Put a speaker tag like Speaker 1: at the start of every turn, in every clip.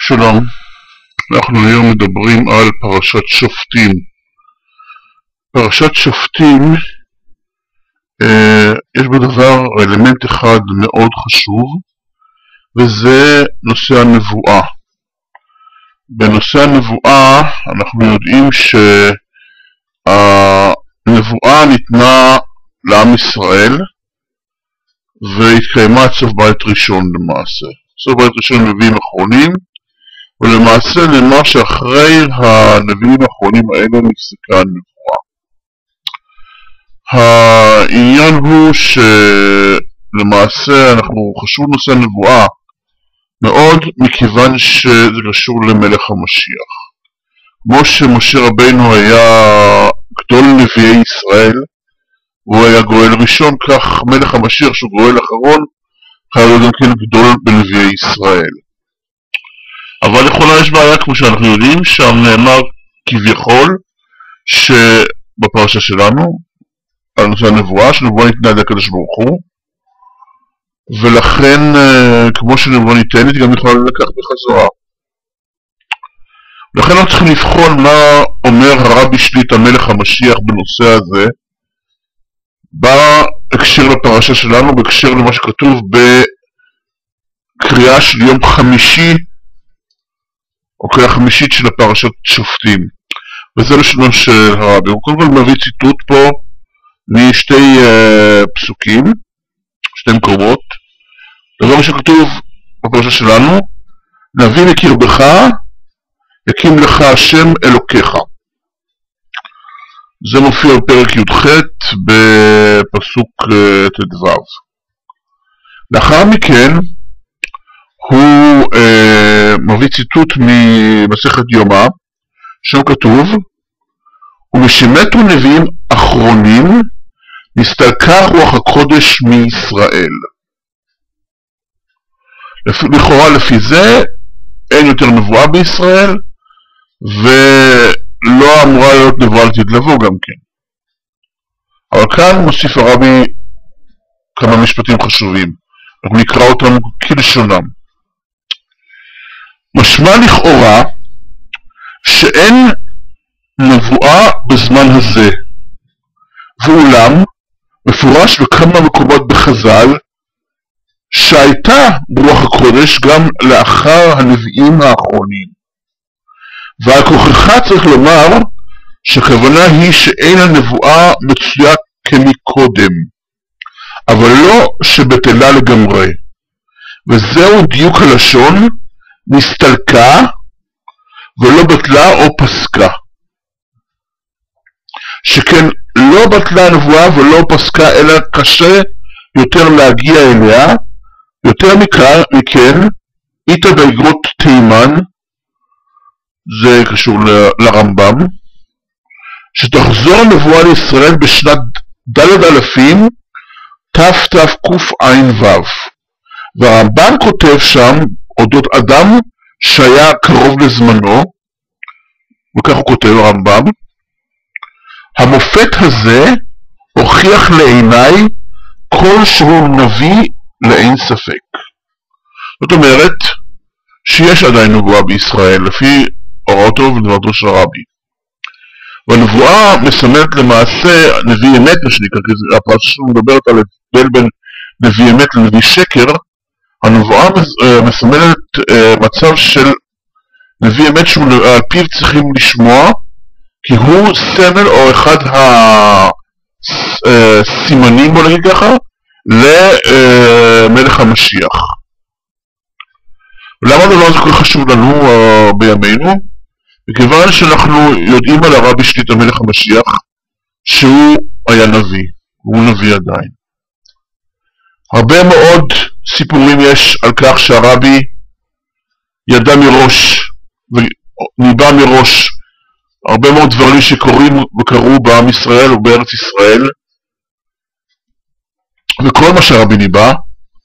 Speaker 1: שלום, אנחנו היום מדברים על פרשת שופטים. פרשת שופטים, יש בדבר אלמנט אחד מאוד חשוב, וזה נושא הנבואה. בנושא הנבואה אנחנו יודעים שהנבואה ניתנה לעם ישראל, והתקיימה עד סוף בית ראשון למעשה. סוף בית ראשון נביאים אחרונים, ולמעשה נאמר שאחרי הנביאים האחרונים האלה נפסקה הנבואה. העניין הוא שלמעשה אנחנו חשוב נושא הנבואה מאוד, מכיוון שזה קשור למלך המשיח. כמו שמשה רבינו היה גדול נביאי ישראל, הוא היה גואל ראשון, כך מלך המשיח שהוא גואל אחרון, חייב להיות גם כן גדול בנביאי ישראל. אבל לכאורה יש בעיה, כמו שאנחנו יודעים, שם נאמר כביכול שבפרשה שלנו, על נושא הנבואה, שנבואה ניתנה על ידי הקדוש ברוך הוא, ולכן כמו שנבואה ניתנת, היא גם יכולה לקח בחזרה. לכן אנחנו צריכים לבחון מה אומר הרבי שליט המלך המשיח בנושא הזה, בהקשר לפרשה שלנו, בהקשר למה שכתוב בקריאה של יום חמישי, או קריאה חמישית של הפרשת שופטים. וזה לשונו של הרבי. הוא קודם כל מביא ציטוט פה משתי פסוקים, שתי מקומות. דבר שכתוב בפרשה שלנו, נביא מקרבך, יקים לך השם אלוקיך. זה מופיע בפרק י"ח בפסוק ט"ו. לאחר מכן הוא מביא ציטוט ממסכת יומא, שם כתוב, ומשמתו נביאים אחרונים נסתלקה רוח הקודש מישראל. לכאורה לפי זה אין יותר נבואה בישראל, ולא אמורה להיות נבואה לעתיד לבוא גם כן. אבל כאן מוסיף הרבי כמה משפטים חשובים, אנחנו נקרא אותם כלשונם. משמע לכאורה שאין נבואה בזמן הזה, ואולם מפורש בכמה מקומות בחז"ל שהייתה רוח הקודש גם לאחר הנביאים האחרונים. ועל כוכך צריך לומר שהכוונה היא שאין הנבואה מצויה כמקודם, אבל לא שבטלה לגמרי. וזהו דיוק הלשון, נסתלקה ולא בטלה או פסקה. שכן לא בטלה הנבואה ולא פסקה, אלא קשה יותר להגיע אליה. יותר מכן, איתה באגרות תימן, זה קשור לרמב"ם, שתחזור הנבואה לישראל בשנת ד' אלפים תתקע"ו. והרמב"ם כותב שם אודות אדם שהיה קרוב לזמנו, וכך הוא כותב הרמב"ם, המופת הזה הוכיח לעיניי כל שהוא נביא לאין ספק. זאת אומרת שיש עדיין נבואה בישראל לפי הוראתו ודברתו של הרבי. והנבואה מסמלת למעשה נביא אמת, מה שנקרא, כי הפרשה שלנו מדברת על הבדל בין נביא אמת לנביא שקר. הנבואה מסמלת מצב של נביא אמת שעל פיו צריכים לשמוע, כי הוא סמל או אחד הסימנים, בוא נגיד ככה, למלך המשיח. ולמה הדבר הזה כל כך חשוב לנו בימינו? מכיוון שאנחנו יודעים על הרבי שליט המלך המשיח שהוא היה נביא, הוא נביא עדיין. הרבה מאוד סיפורים יש על כך שהרבי ידע מראש וניבא מראש הרבה מאוד דברים שקורים וקרו בעם ישראל ובארץ ישראל, וכל מה שהרבי ניבא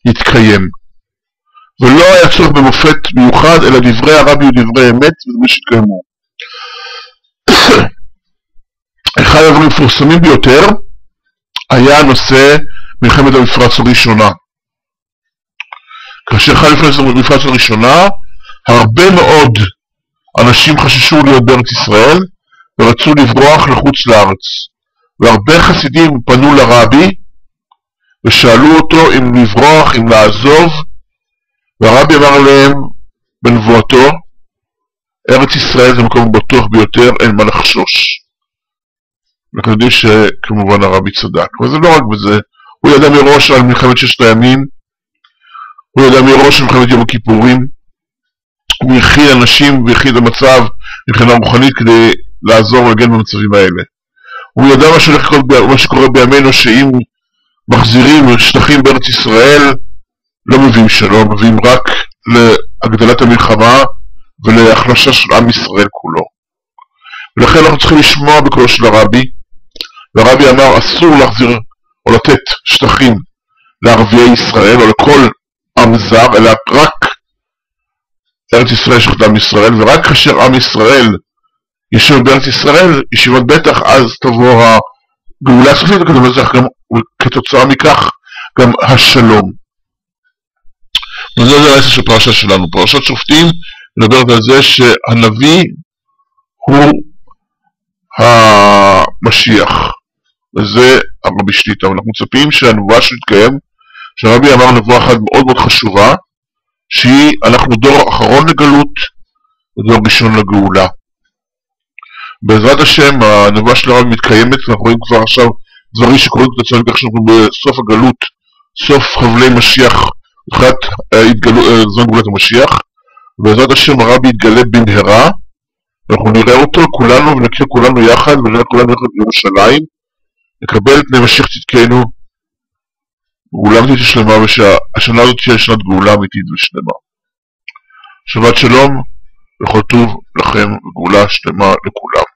Speaker 1: יתקיים, ולא היה צורך במופת מיוחד, אלא דברי הרבי ודברי אמת, וזה מה שהתקיימו. אחד הדברים המפורסמים ביותר היה נושא מלחמת המפרץ הראשונה. כאשר חל לפני המפרץ הראשונה, הרבה הרבה מאוד אנשים חששו להיות בארץ ישראל ורצו לברוח לחוץ לארץ. והרבה חסידים פנו לרבי ושאלו אותו אם לברוח, אם לעזוב, והרבי אמר להם בנבואתו, ארץ ישראל זה מקום בטוח ביותר, אין מה לחשוש. אנחנו יודעים שכמובן הרבי צדק, אבל זה לא רק בזה, הוא ידע מראש על מלחמת ששת הימים, הוא ידע מראש על מלחמת יום הכיפורים, הוא הכיל אנשים והכיל את המצב מבחינה רוחנית כדי לעזור ולהגן במצבים האלה. הוא ידע מה שקורה בימינו, שאם מחזירים שטחים בארץ ישראל, לא מביאים שלום, מביאים רק להגדלת המלחמה ולהחלשה של עם ישראל כולו. ולכן אנחנו צריכים לשמוע בקולו של הרבי, והרבי אמר אסור להחזיר או לתת שטחים לערביי ישראל או לכל עם זר, אלא רק ארץ ישראל שייכת לעם ישראל, ורק כאשר עם ישראל ישב בארץ ישראל, ישיבת בטח, אז תבוא הגאולה הסופית, וכתוצאה מכך גם השלום. וזה העשר של פרשה שלנו. פרשת שופטים מדברת על זה שהנביא הוא המשיח, וזה הרבי שליט"א. אנחנו מצפים שהנבואה שתתקיים, שהרבי אמר נבואה אחת מאוד מאוד חשובה, שהיא אנחנו דור אחרון לגלות ודור ראשון לגאולה. בעזרת השם הנבואה של הרבי מתקיימת, ואנחנו רואים כבר עכשיו דברים שקורים כתוצאה מכך שאנחנו בסוף הגלות, סוף חבלי משיח, לקראת זמן גאולת המשיח. בעזרת השם הרבי יתגלה במהרה, ואנחנו נראה אותו כולנו ונכיר כולנו יחד, ונראה כולנו יחד בירושלים, נקבל את פני משיח צדקנו, גאולה אמיתית ושלמה, ושהשנה הזאת תהיה שנת גאולה אמיתית ושלמה. שבת שלום וכל טוב לכם וגאולה שלמה לכולם.